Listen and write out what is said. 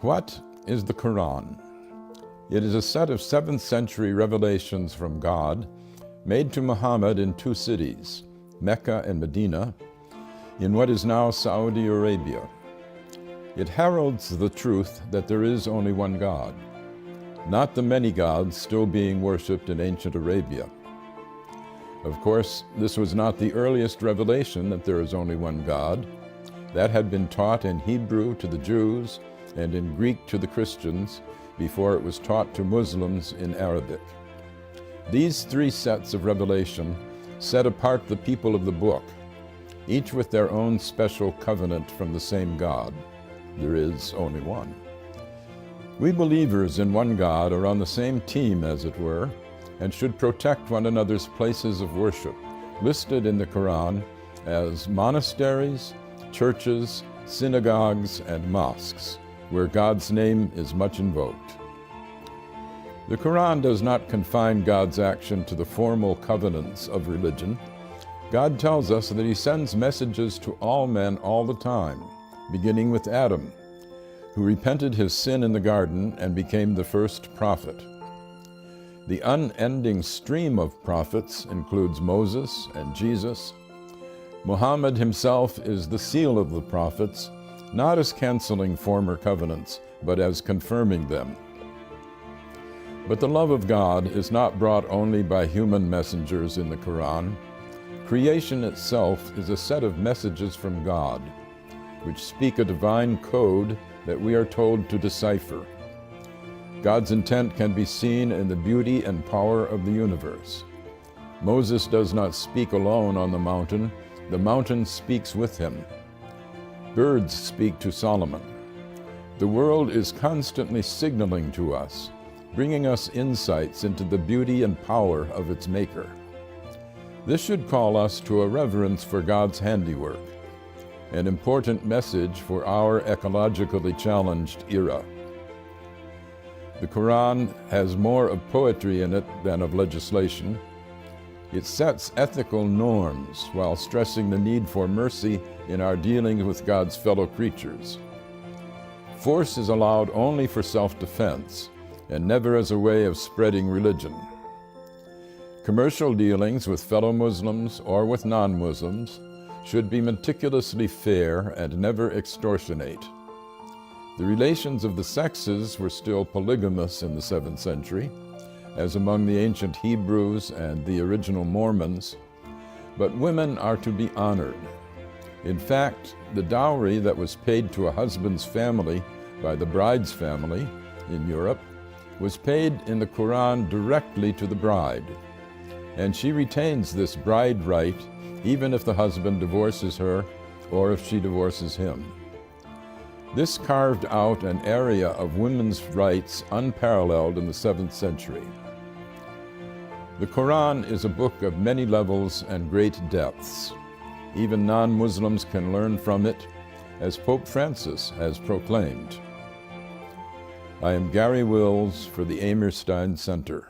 What is the Quran? It is a set of 7th century revelations from God made to Muhammad in 2 cities, Mecca and Medina, in what is now Saudi Arabia. It heralds the truth that there is only one God, not the many gods still being worshipped in ancient Arabia. Of course, this was not the earliest revelation that there is only one God. That had been taught in Hebrew to the Jews and in Greek to the Christians before it was taught to Muslims in Arabic. These 3 sets of revelation set apart the people of the book, each with their own special covenant from the same God. There is only one. We believers in one God are on the same team, as it were, and should protect one another's places of worship, listed in the Quran as monasteries, churches, synagogues, and mosques, where God's name is much invoked. The Quran does not confine God's action to the formal covenants of religion. God tells us that He sends messages to all men all the time, beginning with Adam, who repented his sin in the garden and became the first prophet. The unending stream of prophets includes Moses and Jesus. Muhammad himself is the seal of the prophets, not as canceling former covenants, but as confirming them. But the love of God is not brought only by human messengers in the Quran. Creation itself is a set of messages from God, which speak a divine code that we are told to decipher. God's intent can be seen in the beauty and power of the universe. Moses does not speak alone on the mountain speaks with him. Birds speak to Solomon. The world is constantly signaling to us, bringing us insights into the beauty and power of its maker. This should call us to a reverence for God's handiwork, an important message for our ecologically challenged era. The Quran has more of poetry in it than of legislation. It sets ethical norms while stressing the need for mercy in our dealings with God's fellow creatures. Force is allowed only for self-defense and never as a way of spreading religion. Commercial dealings with fellow Muslims or with non-Muslims should be meticulously fair and never extortionate. The relations of the sexes were still polygamous in the 7th century, as among the ancient Hebrews and the original Mormons, but women are to be honored. In fact, the dowry that was paid to a husband's family by the bride's family in Europe was paid in the Quran directly to the bride, and she retains this bride right even if the husband divorces her or if she divorces him. This carved out an area of women's rights unparalleled in the 7th century. The Quran is a book of many levels and great depths. Even non-Muslims can learn from it, as Pope Francis has proclaimed. I am Gary Wills for the Amir Stein Center.